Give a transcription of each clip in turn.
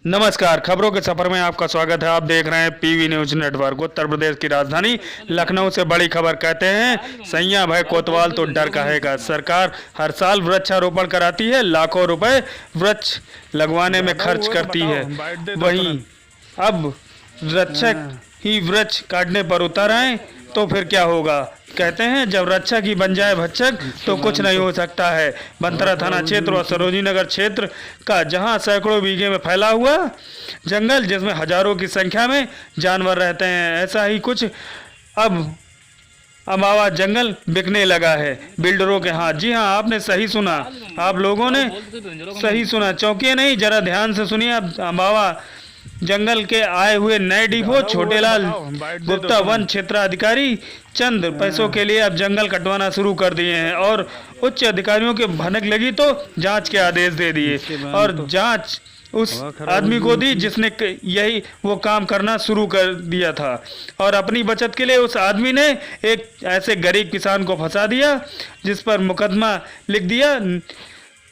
नमस्कार, खबरों के सफर में आपका स्वागत है। आप देख रहे हैं PV news network. Uttar Pradesh की राजधानी लखनऊ से बड़ी खबर कहते हैं, सैया भाई कोतवाल तो डर काहेगा। सरकार हर साल वृक्षारोपण कराती है, लाखों रुपए वृक्ष लगवाने में खर्च करती है। वहीं अब रक्षक ही वृक्ष काटने पर उतर आए तो फिर क्या होगा। कहते हैं, जब रक्षक ही बन जाए भक्षक तो कुछ नहीं हो सकता है। बंतरा थाना क्षेत्र और सरोजनी नगर क्षेत्र का जहां सैकड़ों बीघे में फैला हुआ जंगल, जिसमें हजारों की संख्या में जानवर रहते हैं, ऐसा ही कुछ अब अमावा जंगल बिकने लगा है बिल्डरों के हाथ। जी हां, आपने सही सुना, आप लोगों ने सही सुना। चौंकिए नहीं, जरा ध्यान से सुनिए। अब अमावा जंगल के आए हुए नए डिपो छोटेलाल गुप्ता वन क्षेत्राधिकारी चंद पैसों के लिए अब जंगल कटवाना शुरू कर दिए हैं और उच्च अधिकारियों के भनक लगी तो जांच के आदेश दे दिए और जांच उस आदमी को दी जिसने यही वो काम करना शुरू कर दिया था। और अपनी बचत के लिए उस आदमी ने एक ऐसे गरीब किसान को फंसा दिया, जिस पर मुकदमा लिख दिया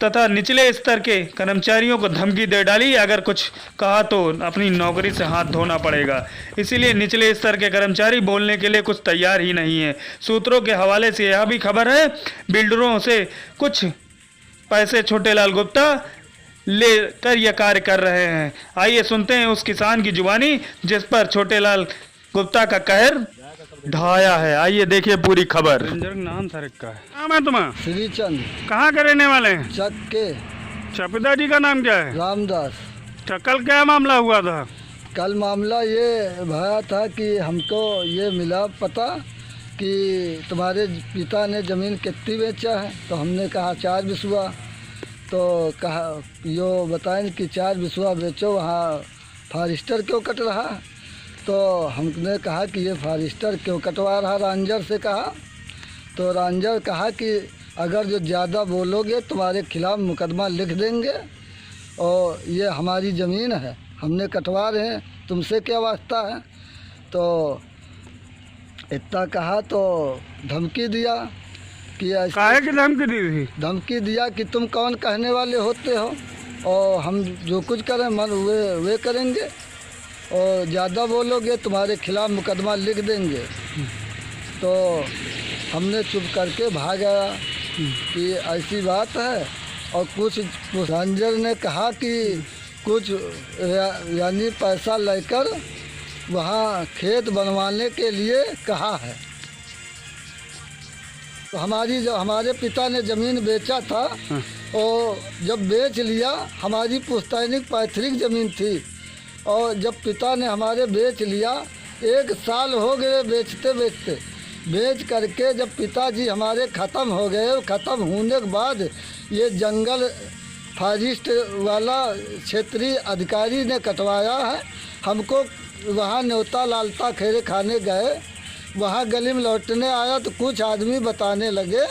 तथा निचले स्तर के कर्मचारियों को धमकी दे डाली, अगर कुछ कहा तो अपनी नौकरी से हाथ धोना पड़ेगा। इसीलिए निचले स्तर के कर्मचारी बोलने के लिए कुछ तैयार ही नहीं है। सूत्रों के हवाले से यह भी खबर है, बिल्डरों से कुछ पैसे छोटेलाल गुप्ता लेकर यह कार्य कर रहे हैं। आइए सुनते हैं उस किसान की जुबानी जिस पर छोटेलाल गुप्ता का कहर ढाया है। आइए देखिए पूरी खबर। नाम सर का है। नाम है तुम्हारा? श्रीचंद। कहाँ के रहने वाले हैं? चक के। अच्छा, पिताजी का नाम क्या है? रामदास। अच्छा, कल क्या मामला हुआ था? कल मामला ये भया था कि हमको ये मिला पता कि तुम्हारे पिता ने ज़मीन कितनी बेचा है। तो हमने कहा 4 बिस्वा। तो कहा यो बताएं कि 4 बिस्वा बेचो, वहाँ फॉरेस्टर क्यों कट रहा। तो हमने कहा कि ये फॉरेस्टर क्यों कटवा रहा, रेंजर से कहा। तो रेंजर कहा कि अगर जो ज़्यादा बोलोगे तुम्हारे खिलाफ़ मुकदमा लिख देंगे और ये हमारी ज़मीन है, हमने कटवा रहे हैं, तुमसे क्या वास्ता है। तो इतना कहा तो धमकी दिया कि काहे की धमकी दी थी? धमकी दिया कि तुम कौन कहने वाले होते हो और हम जो कुछ करें मन वे करेंगे और ज़्यादा बोलोगे तुम्हारे खिलाफ़ मुकदमा लिख देंगे। तो हमने चुप करके भाग आया कि ऐसी बात है। और कुछ रेंजर ने कहा कि कुछ यानी पैसा लेकर वहाँ खेत बनवाने के लिए कहा है। तो हमारे पिता ने ज़मीन बेचा था और जब बेच लिया, हमारी पुश्तैनिक पैतृक ज़मीन थी और जब पिता ने हमारे बेच लिया, 1 साल हो गए बेचते बेचते। बेच करके जब पिताजी हमारे ख़त्म हो गए, ख़त्म होने के बाद ये जंगल फॉरेस्ट वाला क्षेत्रीय अधिकारी ने कटवाया है। हमको वहाँ न्योता लालता खेरे खाने गए, वहाँ गली में लौटने आया तो कुछ आदमी बताने लगे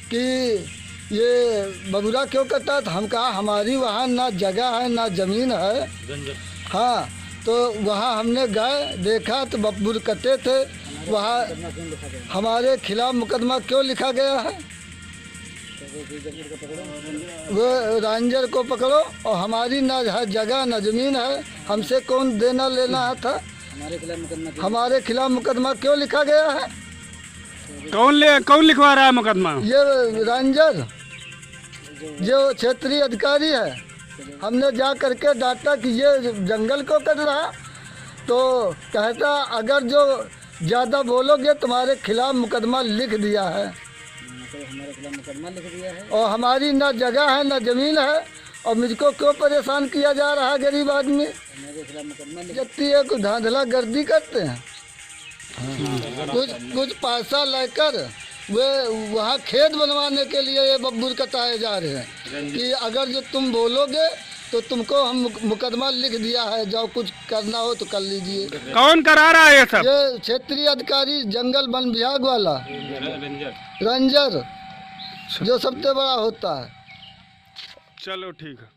कि ये बबुरा क्यों कटा। तो हम कहा हमारी वहाँ ना जगह है ना ज़मीन है। हाँ, तो वहाँ हमने गए, देखा तो बब्बूर कटे थे। वहाँ हमारे खिलाफ मुकदमा क्यों लिखा गया है। वो रेंजर को पकड़ो और हमारी ना जगह ना ज़मीन है, हमसे कौन देना लेना था। हमारे खिलाफ मुकदमा क्यों लिखा गया है। कौन लिखवा रहा है मुकदमा? ये रेंजर जो क्षेत्रीय अधिकारी है। हमने जा करके डाटा कि ये जंगल को कट रहा। तो कहता अगर जो ज़्यादा बोलोगे तुम्हारे खिलाफ मुकदमा लिख दिया है। हमारे खिलाफ मुकदमा लिख दिया है और हमारी ना जगह है ना ज़मीन है और मुझको क्यों परेशान किया जा रहा है। गरीब आदमी जत्ती है, कुछ धांधला गर्दी करते हैं। कुछ पैसा लेकर वे वहाँ खेत बनवाने के लिए ये बब्बूर कटाए जा रहे हैं कि अगर जो तुम बोलोगे तो तुमको हम मुकदमा लिख दिया है, जो कुछ करना हो तो कर लीजिए। कौन करा रहा है ये सब? ये क्षेत्रीय अधिकारी जंगल वन विभाग वाला रेंजर जो सबसे बड़ा होता है। चलो ठीक है।